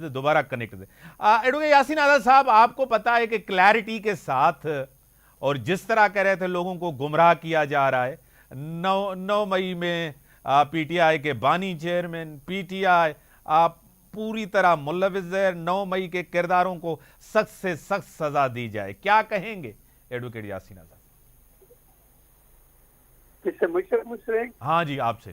दोबारा कनेक्ट थे। एडवोकेट यासीन आज़ाद साहब, आपको पता है कि क्लैरिटी के साथ और जिस तरह कह रहे थे लोगों को गुमराह किया जा रहा है, 9 मई में पीटीआई के बानी चेयरमैन, पीटीआई आप पूरी तरह मुल्लविस है, 9 मई के किरदारों को सख्त से सख्त सजा दी जाए, क्या कहेंगे एडवोकेट यासीन आज़ाद? किससे? मुझसे? हाँ जी, आपसे।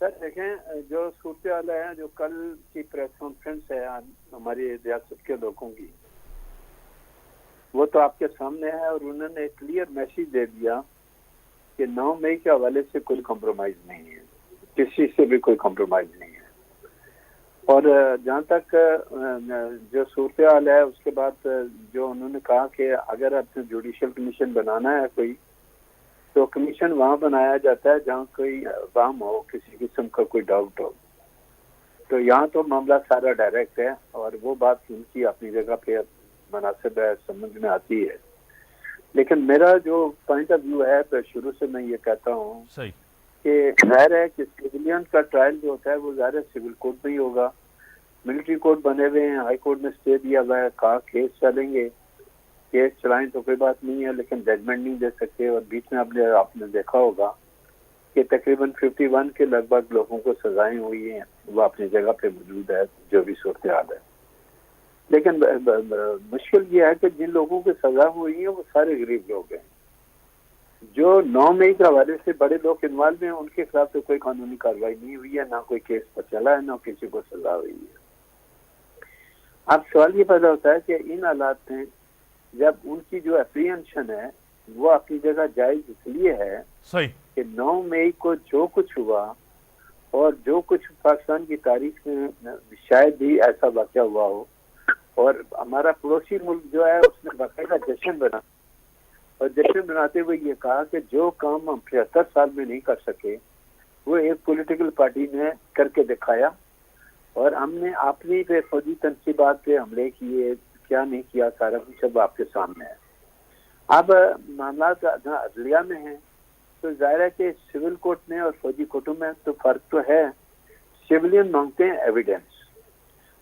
सर देखें, जो सूरत है, जो कल की प्रेस कॉन्फ्रेंस है हमारी रियासत के लोगों की, वो तो आपके सामने है और उन्होंने एक क्लियर मैसेज दे दिया कि 9 मई के हवाले से कोई कॉम्प्रोमाइज नहीं है, किसी से भी कोई कॉम्प्रोमाइज नहीं है। और जहाँ तक जो सूरत है, उसके बाद जो उन्होंने कहा कि अगर आपने जुडिशल कमीशन बनाना है कोई, तो कमीशन वहाँ बनाया जाता है जहाँ कोई अवाम हो, किसी किस्म का कोई डाउट हो। तो यहाँ तो मामला सारा डायरेक्ट है और वो बात उनकी अपनी जगह पे मुनासिब है, समझ में आती है। लेकिन मेरा जो पॉइंट ऑफ व्यू है, तो शुरू से मैं ये कहता हूँ कि जाहिर है कि सिविलियन का ट्रायल जो होता है वो ज़ाहिर सिविल कोर्ट में ही होगा। मिलिट्री कोर्ट बने हुए हैं, हाई कोर्ट में स्टे दिया हुआ है, कहा केस चलेंगे, केस चलाएं तो कोई बात नहीं है, लेकिन जजमेंट नहीं दे सकते। और बीच में आपने देखा होगा कि तकरीबन 51 के लगभग लोगों को सजाएं हुई हैं, वो अपनी जगह पे मौजूद है जो भी सूरत हाल है। लेकिन मुश्किल ये है कि जिन लोगों को सजा हुई है वो सारे गरीब लोग हैं। जो 9 मई के हवाले से बड़े लोग इन्वॉल्व हैं, उनके खिलाफ तो कोई कानूनी कार्रवाई नहीं हुई है, ना कोई केस पर चला है, ना किसी को सजा हुई है। अब सवाल ये पैदा होता है कि इन हालात में जब उनकी जो एप्रीहेंशन है वो अपनी जगह जायज इसलिए है कि 9 मई को जो कुछ हुआ और जो कुछ पाकिस्तान की तारीख में शायद ही ऐसा वाक़या हुआ हो, और हमारा पड़ोसी मुल्क जो है उसने बाकायदा जश्न बना और जश्न बनाते हुए ये कहा कि जो काम हम 75 साल में नहीं कर सके वो एक पॉलिटिकल पार्टी ने करके दिखाया, और हमने अपनी पे फौजी तनसीबात पे हमले किए, क्या नहीं किया, सारा कुछ अब आपके सामने है। अब मामला अदलिया में है तो जाहिर है कि सिविल कोर्ट में और फौजी कोर्टों में तो फर्क तो है। सिविलियन मांगते हैं एविडेंस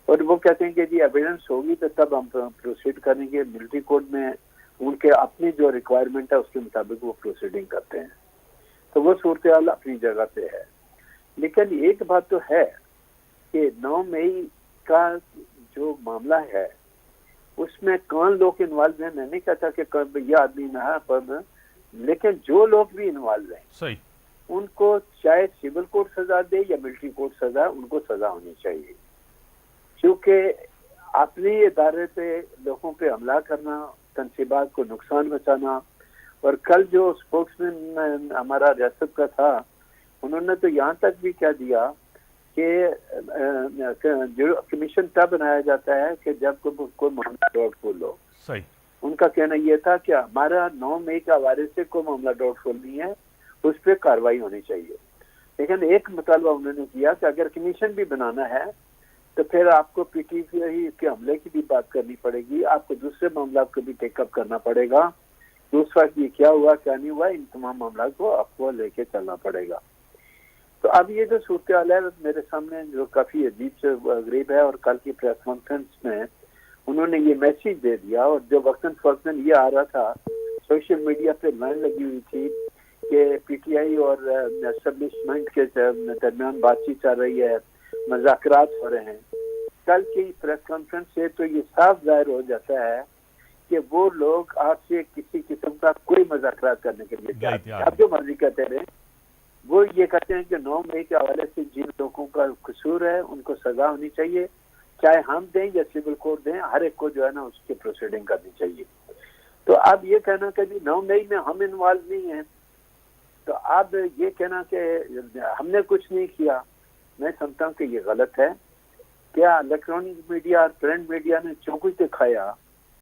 और वो कहते हैं कि जी एविडेंस होगी तो तब हम प्रोसीड करेंगे। मिलिट्री कोर्ट में उनके अपनी जो रिक्वायरमेंट है उसके मुताबिक वो प्रोसीडिंग करते हैं। तो वो सूरत हाल अपनी जगह पे है। लेकिन एक बात तो है कि 9 मई का जो मामला है उसमें कौन लोग इन्वॉल्व हैं, मैं नहीं कहता कि ये आदमी ना है, पर लेकिन जो लोग भी इन्वॉल्व हैं उनको चाहे सिविल कोर्ट सजा दे या मिलिट्री कोर्ट सजा, उनको सजा होनी चाहिए। क्योंकि अपने इदारे पे लोगों पे हमला करना, तनसीबात को नुकसान पहुंचाना, और कल जो स्पोक्समैन हमारा रियासत का था उन्होंने तो यहाँ तक भी कह दिया कि जो कमीशन तब बनाया जाता है कि जब कोई मामला डाउटफुल हो। उनका कहना यह था कि हमारा 9 मई के हवाले से कोई मामला डाउटफुल नहीं है, उस पर कार्रवाई होनी चाहिए। लेकिन एक मुतालबा उन्होंने किया कि अगर कमीशन भी बनाना है तो फिर आपको पीटीआई के हमले की भी बात करनी पड़ेगी, आपको दूसरे मामला को भी टेकअप करना पड़ेगा, दूसरा ये क्या हुआ क्या नहीं हुआ, इन तमाम मामला को आपको लेके चलना पड़ेगा। तो अब ये जो सूरत हाल है मेरे सामने जो काफी अजीब से गरीब है, और कल की प्रेस कॉन्फ्रेंस में उन्होंने ये मैसेज दे दिया, और जो वक्तन फौकन ये आ रहा था, सोशल मीडिया पे लाइन लगी हुई थी कि पीटीआई और एस्टेब्लिशमेंट के दरमियान बातचीत चल रही है, मज़ाकरात हो रहे हैं। कल की प्रेस कॉन्फ्रेंस से तो ये साफ जाहिर हो जाता है कि वो लोग आपसे किसी किस्म का कोई मज़ाकरात करने के लिए तैयार, आप जो मर्जी कहते रहे। वो ये कहते हैं कि 9 मई के हवाले से जिन लोगों का कसूर है उनको सजा होनी चाहिए, चाहे हम दें या सिविल कोर्ट दें, हर एक को जो है ना उसकी प्रोसीडिंग करनी चाहिए। तो अब ये कहना कि जी 9 मई में हम इन्वॉल्व नहीं हैं, तो अब ये कहना कि हमने कुछ नहीं किया, मैं समझता हूँ कि ये गलत है। क्या इलेक्ट्रॉनिक मीडिया और प्रिंट मीडिया ने जो कुछ दिखाया